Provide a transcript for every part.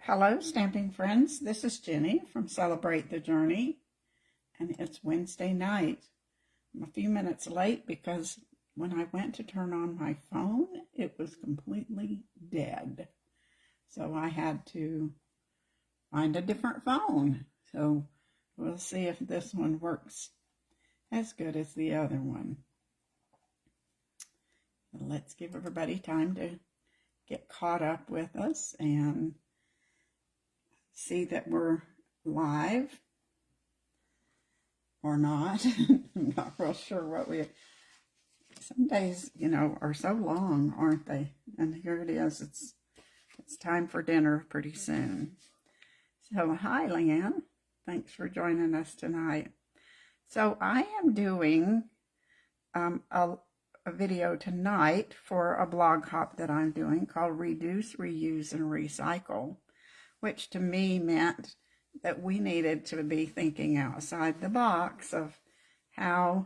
Hello, stamping friends. This is Jenny from Celebrate the Journey, and it's Wednesday night. I'm a few minutes late because when I went to turn on my phone, it was completely dead. So I had to find a different phone. So we'll see if this one works as good as the other one. Let's give everybody time to get caught up with us and see that we're live or not. I'm not real sure what some days, are so long, aren't they? And here it is. It's time for dinner pretty soon. So hi, Leanne. Thanks for joining us tonight. So I am doing a video tonight for a blog hop that I'm doing called Reduce, Reuse, and Recycle, which to me meant that we needed to be thinking outside the box of how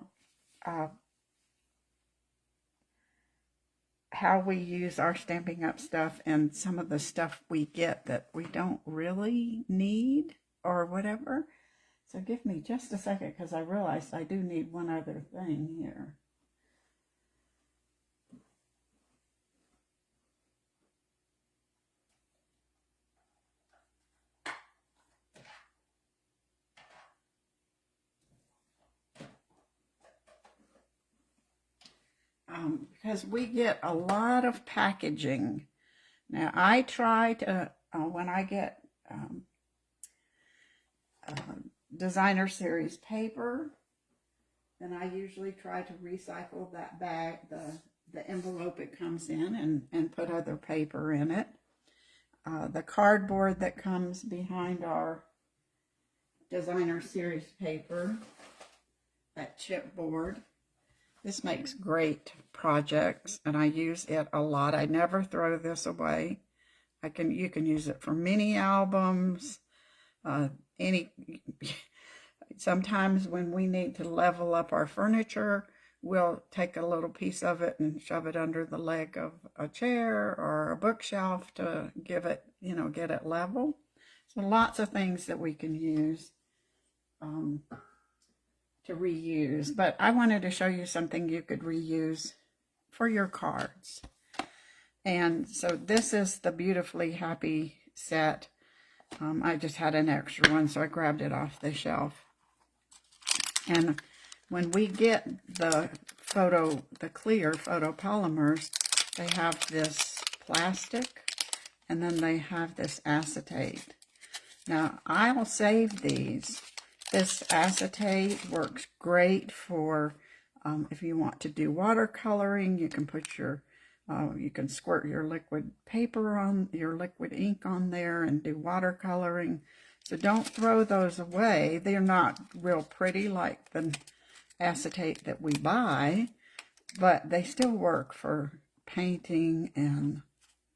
we use our Stampin' Up! Stuff and some of the stuff we get that we don't really need or whatever. So give me just a second because I realized I do need one other thing here. Because we get a lot of packaging. Now, I try to, when I get designer series paper, then I usually try to recycle that bag, the envelope it comes in, and put other paper in it. The cardboard that comes behind our designer series paper, that chipboard. This makes great projects, and I use it a lot. I never throw this away. You can use it for mini albums. Sometimes when we need to level up our furniture, we'll take a little piece of it and shove it under the leg of a chair or a bookshelf to give it, get it level. So lots of things that we can use to reuse, but I wanted to show you something you could reuse for your cards. And so this is the Beautifully Happy set. I just had an extra one, so I grabbed it off the shelf. And when we get the clear photopolymers, they have this plastic, and then they have this acetate. Now, I'll save these. This acetate works great for if you want to do watercoloring. You can put you can squirt your liquid paper on, your liquid ink on there and do watercoloring. So don't throw those away. They're not real pretty like the acetate that we buy, but they still work for painting and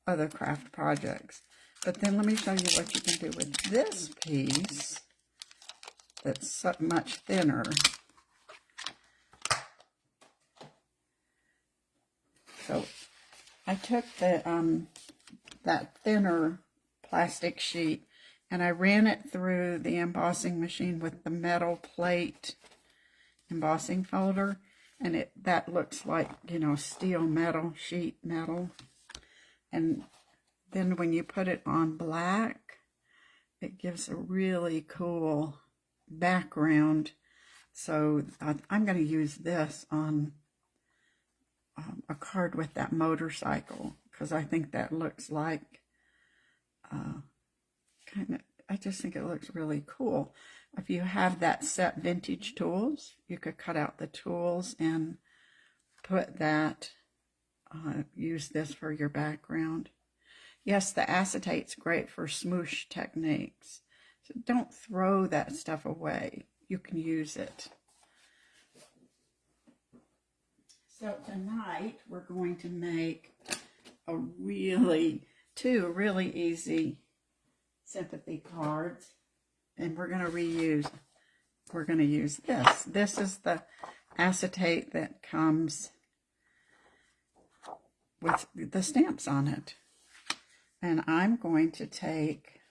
other craft projects. But then let me show you what you can do with this piece. That's so much thinner. So I took that thinner plastic sheet and I ran it through the embossing machine with the metal plate embossing folder, and that looks like, steel metal, sheet metal. And then when you put it on black, it gives a really cool background. So I'm going to use this on a card with that motorcycle because I think that looks like I just think it looks really cool. If you have that set vintage tools, you could cut out the tools and put that, use this for your background. Yes, the acetate's great for smoosh techniques. So don't throw that stuff away. You can use it. So tonight we're going to make two really easy sympathy cards, and we're going to use this. This is the acetate that comes with the stamps on it. And I'm going to take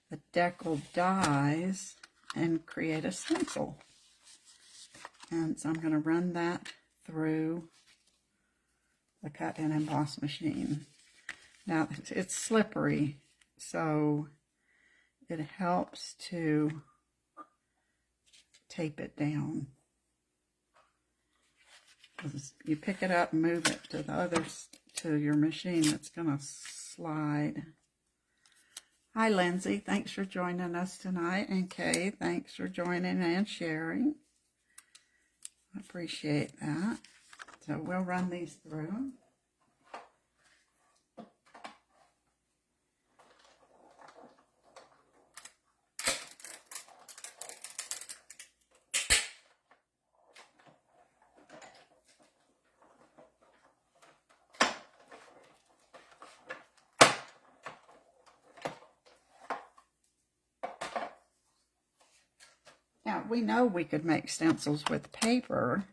the decal dies and create a stencil. And so I'm going to run that through the cut and emboss machine. Now it's slippery, so it helps to tape it down. You pick it up and move it to the other, to your machine, it's going to slide. Hi Lindsay, thanks for joining us tonight. And Kay, thanks for joining and sharing. I appreciate that. So we'll run these through. Now, we know we could make stencils with paper,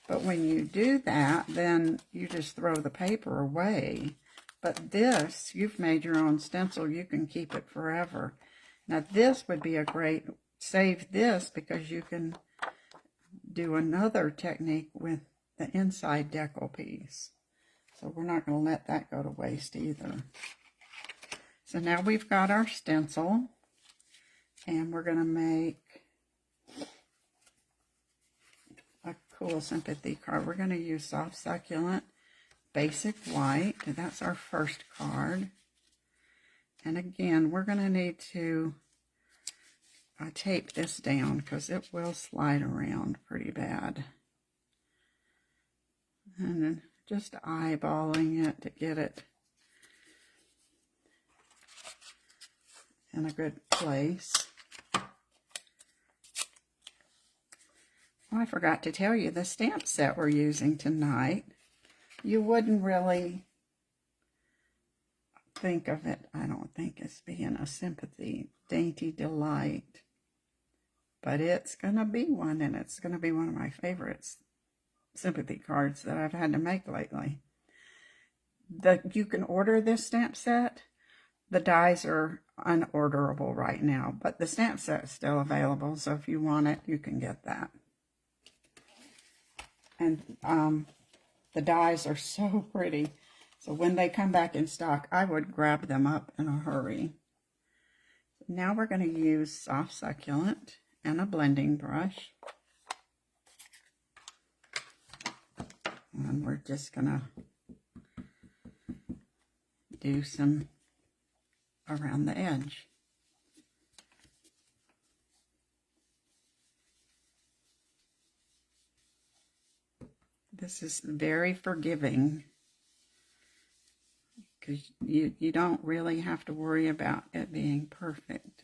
but when you do that, then you just throw the paper away. But this, you've made your own stencil, you can keep it forever. Now, this would be a great, save this because you can do another technique with the inside decal piece. So we're not going to let that go to waste either. So now we've got our stencil, and we're going to make a cool sympathy card. We're going to use Soft Succulent Basic White. That's our first card. And again, we're going to need to tape this down because it will slide around pretty bad. And then just eyeballing it to get it in a good place. Oh, I forgot to tell you the stamp set we're using tonight. You wouldn't really think of it, I don't think, as being a Sympathy Daint Delight. But it's going to be one, and it's going to be one of my favorites sympathy cards that I've had to make lately. You can order this stamp set. The dies are unorderable right now, but the stamp set is still available, so if you want it, you can get that. And the dies are so pretty. So when they come back in stock, I would grab them up in a hurry. Now we're going to use Soft Succulent and a blending brush. And we're just going to do some around the edge. This is very forgiving because you don't really have to worry about it being perfect.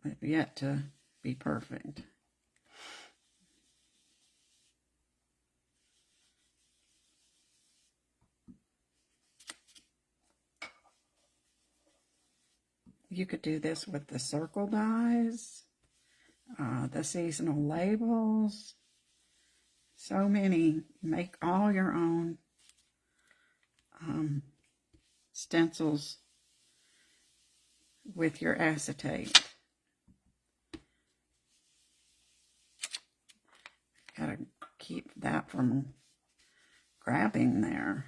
But yet to be perfect. You could do this with the circle dies, the seasonal labels. So many. Make all your own stencils with your acetate. Gotta keep that from grabbing there.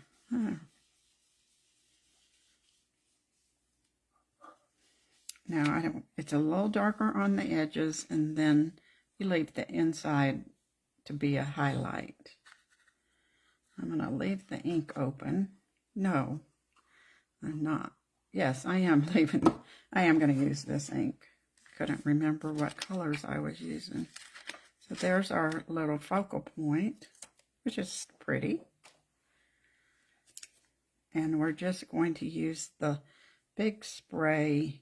Now, it's a little darker on the edges, and then you leave the inside to be a highlight. I'm going to leave the ink open. No, I'm not. Yes, I am leaving. I am going to use this ink. Couldn't remember what colors I was using. So there's our little focal point, which is pretty. And we're just going to use the big spray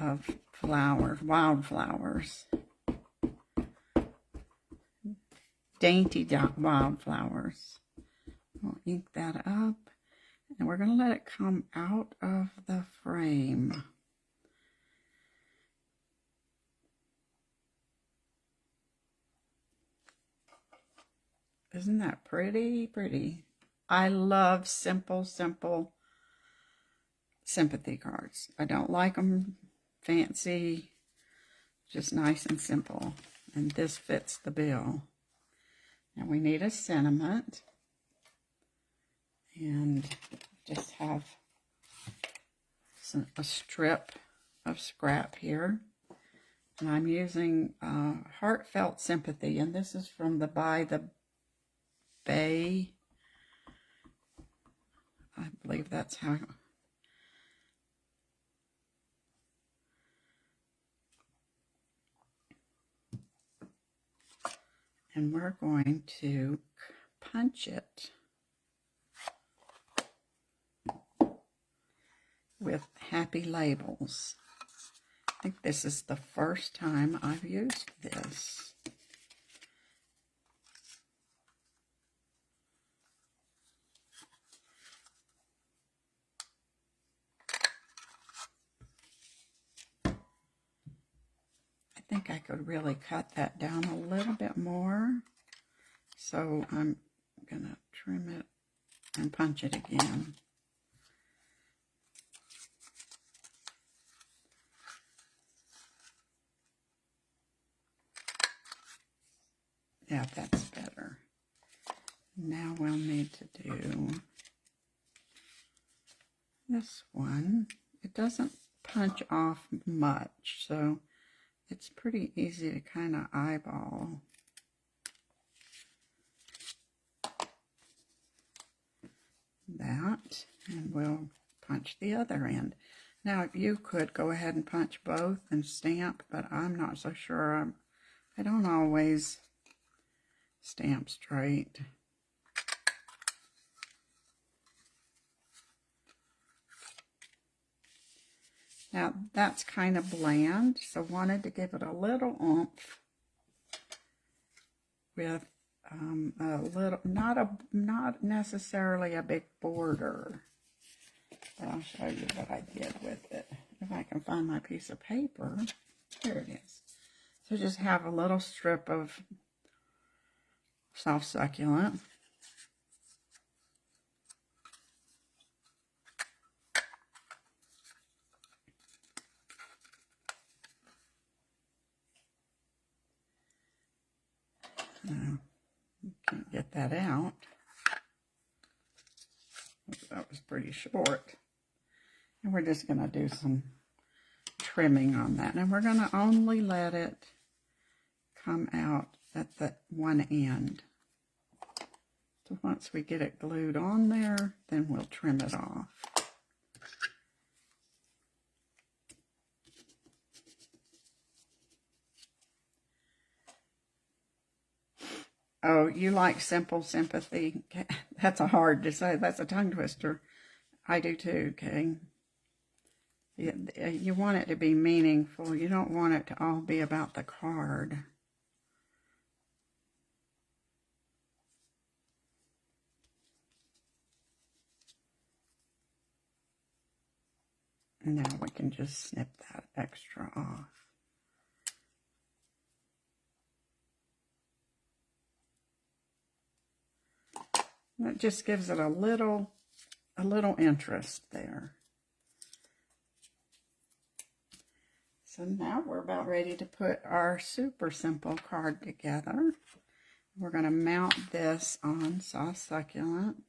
of flowers, wildflowers. Dainty wildflowers. We'll ink that up, and we're going to let it come out of the frame. Isn't that pretty? Pretty. I love simple sympathy cards. I don't like them fancy, just nice and simple. And this fits the bill. Now we need a sentiment. And just have a strip of scrap here. And I'm using Heartfelt Sympathy. And this is from the By the Bay. I believe that's how... And we're going to punch it with Happy Labels. I think this is the first time I've used this. I think I could really cut that down a little bit more. So I'm going to trim it and punch it again. Yeah, that's better. Now we'll need to do this one. It doesn't punch off much, so it's pretty easy to kind of eyeball. That, and we'll punch the other end. Now you could go ahead and punch both and stamp, but I'm not so sure. I don't always stamp straight. Now that's kind of bland, so wanted to give it a little oomph with a little, not necessarily a big border, but I'll show you what I did with it. If I can find my piece of paper, here it is. So just have a little strip of soft succulent. Now, can't get that out. That was pretty short. And we're just going to do some trimming on that. And we're going to only let it come out at the one end. So once we get it glued on there, then we'll trim it off. Oh, you like simple sympathy? That's a hard to say. That's a tongue twister. I do too, okay? You want it to be meaningful. You don't want it to all be about the card. Now we can just snip that extra off. That just gives it a little interest there. So now we're about ready to put our super simple card together. We're going to mount this on soft succulent.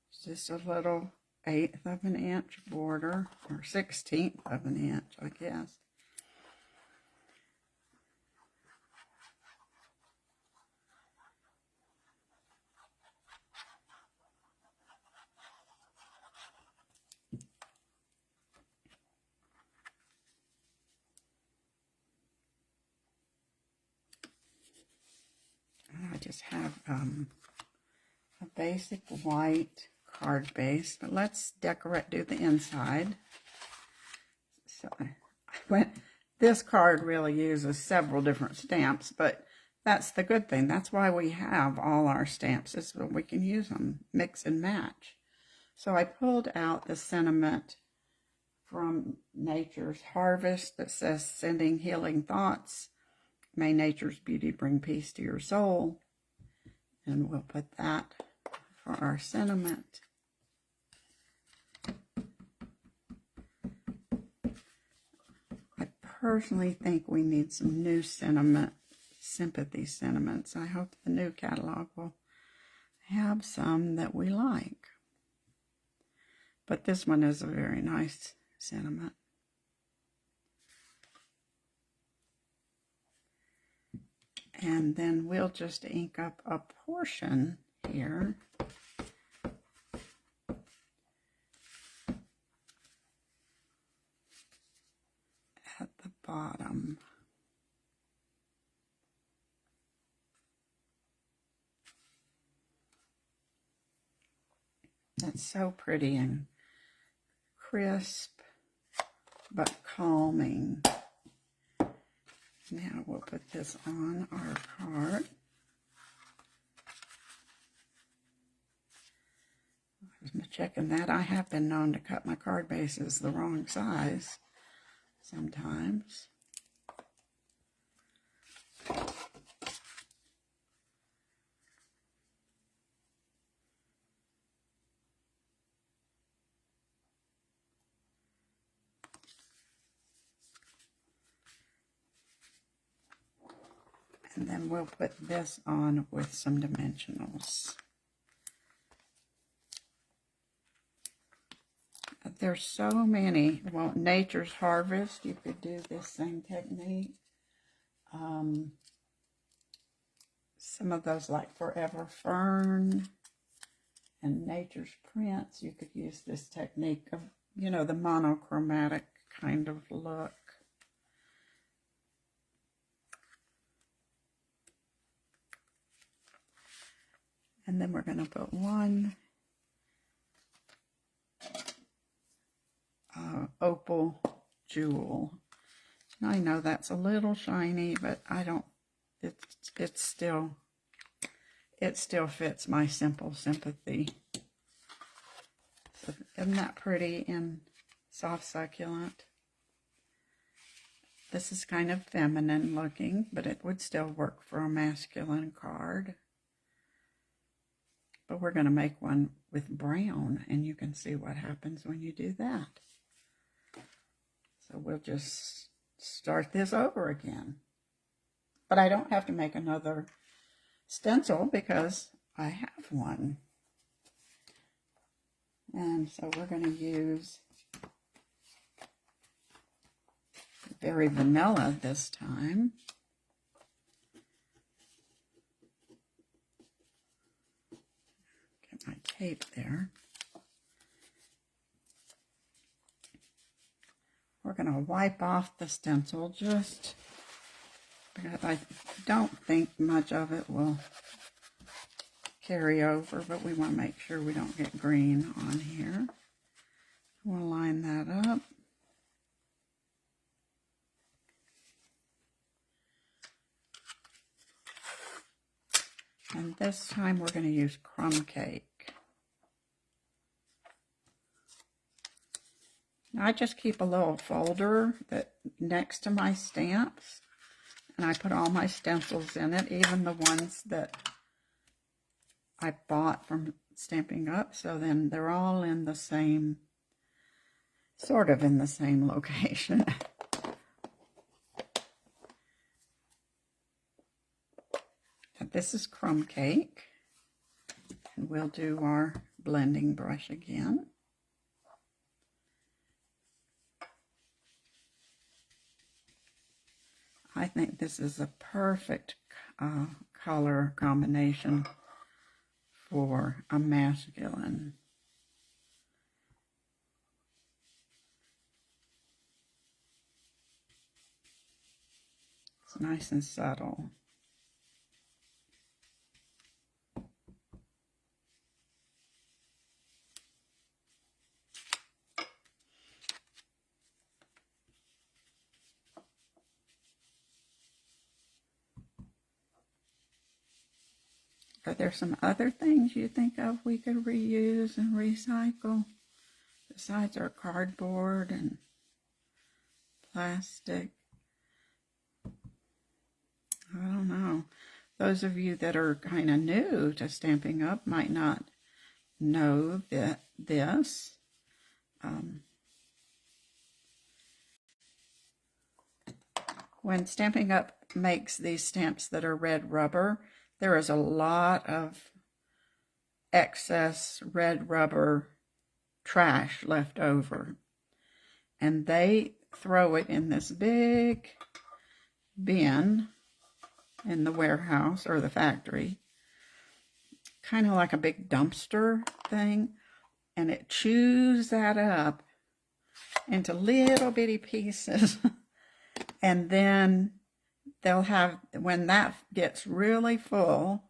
It's just a little 1/8 of an inch border, or 1/16 of an inch, I guess. I just have a basic white card base, but let's do the inside. So this card really uses several different stamps, but that's the good thing. That's why we have all our stamps, is so we can use them, mix and match. So I pulled out the sentiment from Nature's Harvest that says, "Sending healing thoughts. May nature's beauty bring peace to your soul." And we'll put that for our sentiment. personally think we need some new sympathy sentiments. I hope the new catalog will have some that we like. But this one is a very nice sentiment. And then we'll just ink up a portion here. At the bottom. That's so pretty and crisp, but calming. Now we'll put this on our card. I was checking that. I have been known to cut my card bases the wrong size sometimes. And then we'll put this on with some dimensionals. There's so many. Well, Nature's Harvest, you could do this same technique. Some of those like Forever Fern and Nature's Prints, you could use this technique of, you know, the monochromatic kind of look. And then we're going to put one opal jewel. I know that's a little shiny, but I don't, it still fits my simple sympathy. So isn't that pretty and soft succulent? This is kind of feminine looking, but it would still work for a masculine card. But we're going to make one with brown, and you can see what happens when you do that. So we'll just start this over again. But I don't have to make another stencil because I have one. And so we're going to use very vanilla this time. Get my tape there. We're going to wipe off the stencil just because I don't think much of it will carry over, but we want to make sure we don't get green on here. We'll line that up. And this time we're going to use crumb cake. Now I just keep a little folder that next to my stamps, and I put all my stencils in it, even the ones that I bought from Stampin' Up, so then they're all in the same, sort of in the same location. This is crumb cake, and we'll do our blending brush again. I think this is a perfect color combination for a masculine. It's nice and subtle. Are there some other things you think of we could reuse and recycle besides our cardboard and plastic? I don't know. Those of you that are kind of new to Stampin' Up might not know that this. when Stampin' Up! Makes these stamps that are red rubber, there is a lot of excess red rubber trash left over. And they throw it in this big bin in the warehouse or the factory, kind of like a big dumpster thing, and it chews that up into little bitty pieces. And then they'll have, when that gets really full,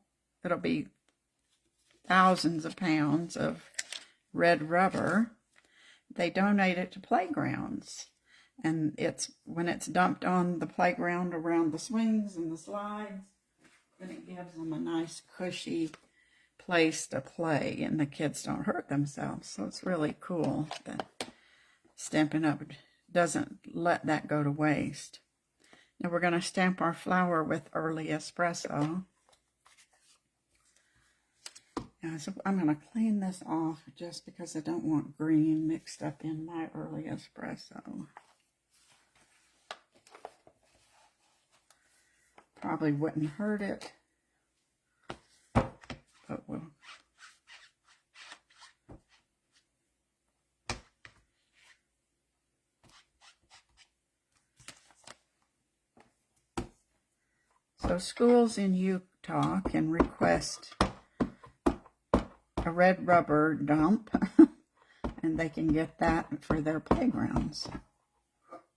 it'll be thousands of pounds of red rubber. They donate it to playgrounds. And when it's dumped on the playground around the swings and the slides, then it gives them a nice cushy place to play and the kids don't hurt themselves. So it's really cool that Stampin' Up! Doesn't let that go to waste. Now we're going to stamp our flower with early espresso. Now, so I'm going to clean this off just because I don't want green mixed up in my early espresso. Probably wouldn't hurt it, but we'll. So schools in Utah can request a red rubber dump, and they can get that for their playgrounds,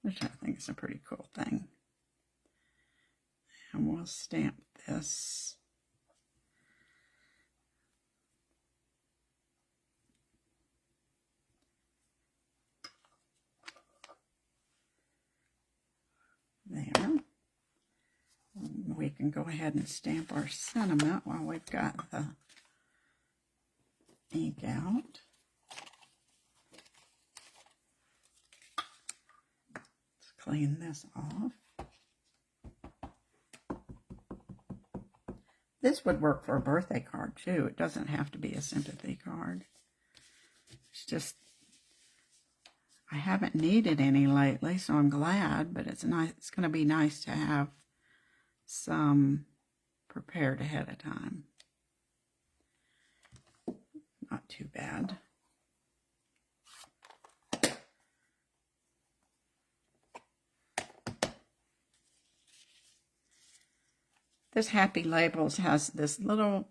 which I think is a pretty cool thing. And we'll stamp this. There. We can go ahead and stamp our sentiment while we've got the ink out. Let's clean this off. This would work for a birthday card too. It doesn't have to be a sympathy card. It's just, I haven't needed any lately, so I'm glad, but it's nice. It's going to be nice to have some prepared ahead of time. Not too bad. This Happy Labels has this little,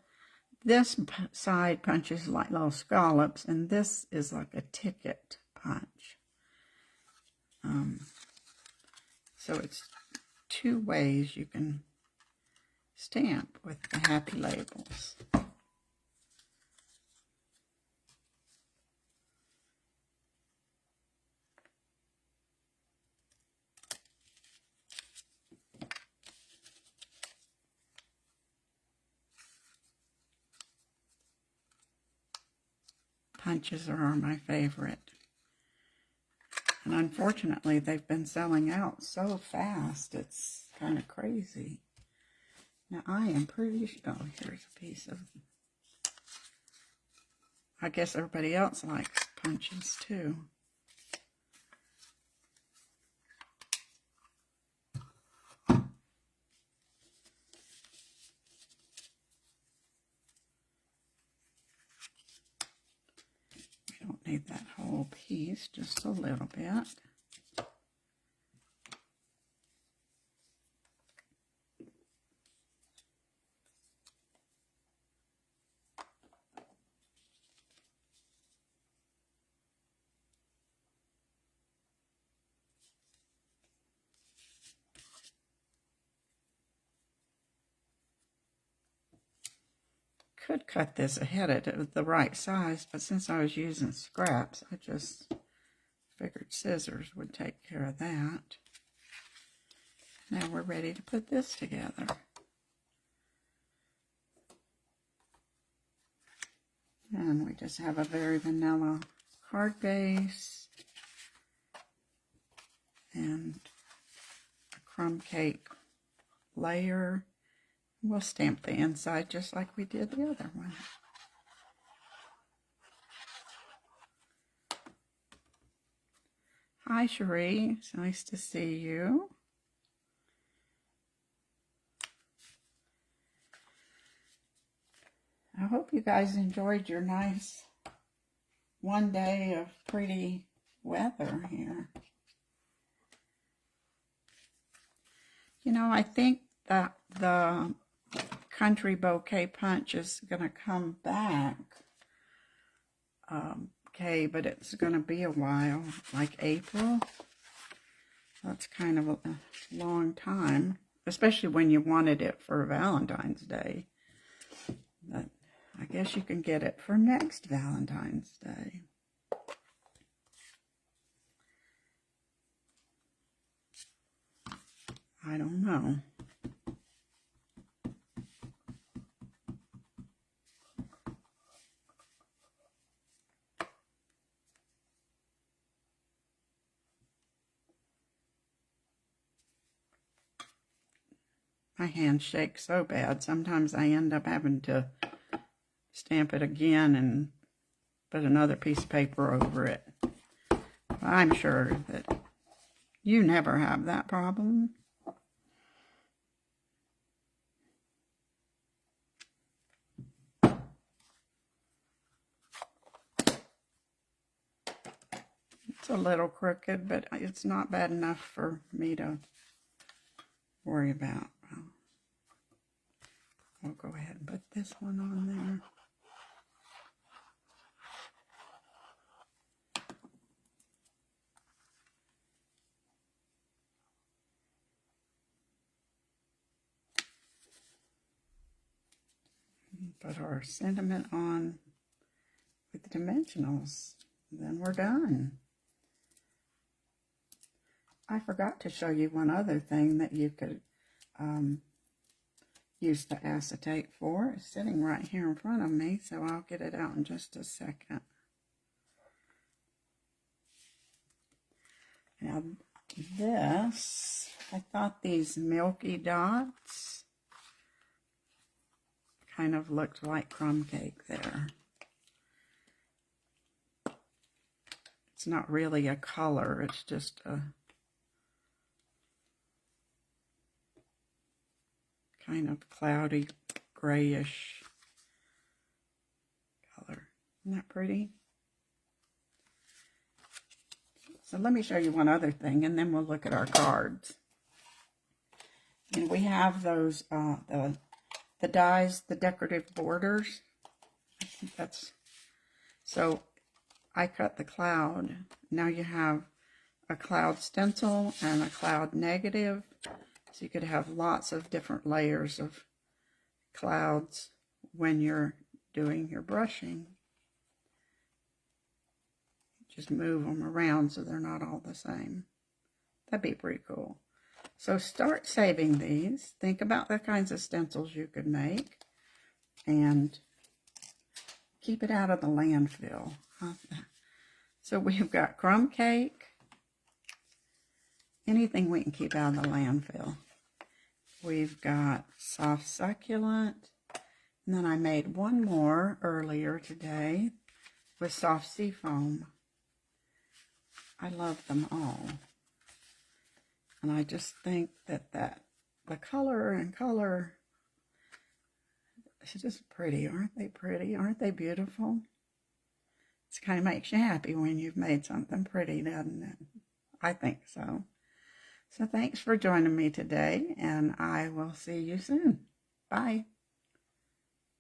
this side punches like little scallops, and this is like a ticket punch. So it's two ways you can stamp with the Happy Labels. Punches are my favorite. And unfortunately, they've been selling out so fast, it's kind of crazy. Now, I am pretty sure, oh, here's a piece of, I guess everybody else likes punches too. Don't need that whole piece, just a little bit. Could cut this ahead at the right size, but since I was using scraps, I just figured scissors would take care of that. Now we're ready to put this together. And we just have a very vanilla card base and a crumb cake layer. We'll stamp the inside just like we did the other one. Hi, Cherie. It's nice to see you. I hope you guys enjoyed your nice one day of pretty weather here. You know, I think that the country bouquet punch is going to come back. Okay, but it's going to be a while, like April. That's kind of a long time, especially when you wanted it for Valentine's Day. But I guess you can get it for next Valentine's Day. I don't know. My hands shake so bad. Sometimes I end up having to stamp it again and put another piece of paper over it. I'm sure that you never have that problem. It's a little crooked, but it's not bad enough for me to worry about. I'll go ahead and put this one on there. Put our sentiment on with the dimensionals. Then we're done. I forgot to show you one other thing that you could use the acetate for. It's sitting right here in front of me, so I'll get it out in just a second. Now this, I thought these milky dots kind of looked like crumb cake there. It's not really a color, it's just a kind of cloudy, grayish color. Isn't that pretty? So let me show you one other thing, and then we'll look at our cards. And we have those, the dies, the decorative borders. I think that's, so I cut the cloud. Now you have a cloud stencil and a cloud negative. So you could have lots of different layers of clouds when you're doing your brushing. Just move them around so they're not all the same. That'd be pretty cool. So start saving these. Think about the kinds of stencils you could make. And keep it out of the landfill. So we've got crumb cake. Anything we can keep out of the landfill. We've got soft succulent. And then I made one more earlier today with soft sea foam. I love them all. And I just think that the color and color, it's just pretty. Aren't they pretty? Aren't they beautiful? It kind of makes you happy when you've made something pretty, doesn't it? I think so. So thanks for joining me today, and I will see you soon. Bye.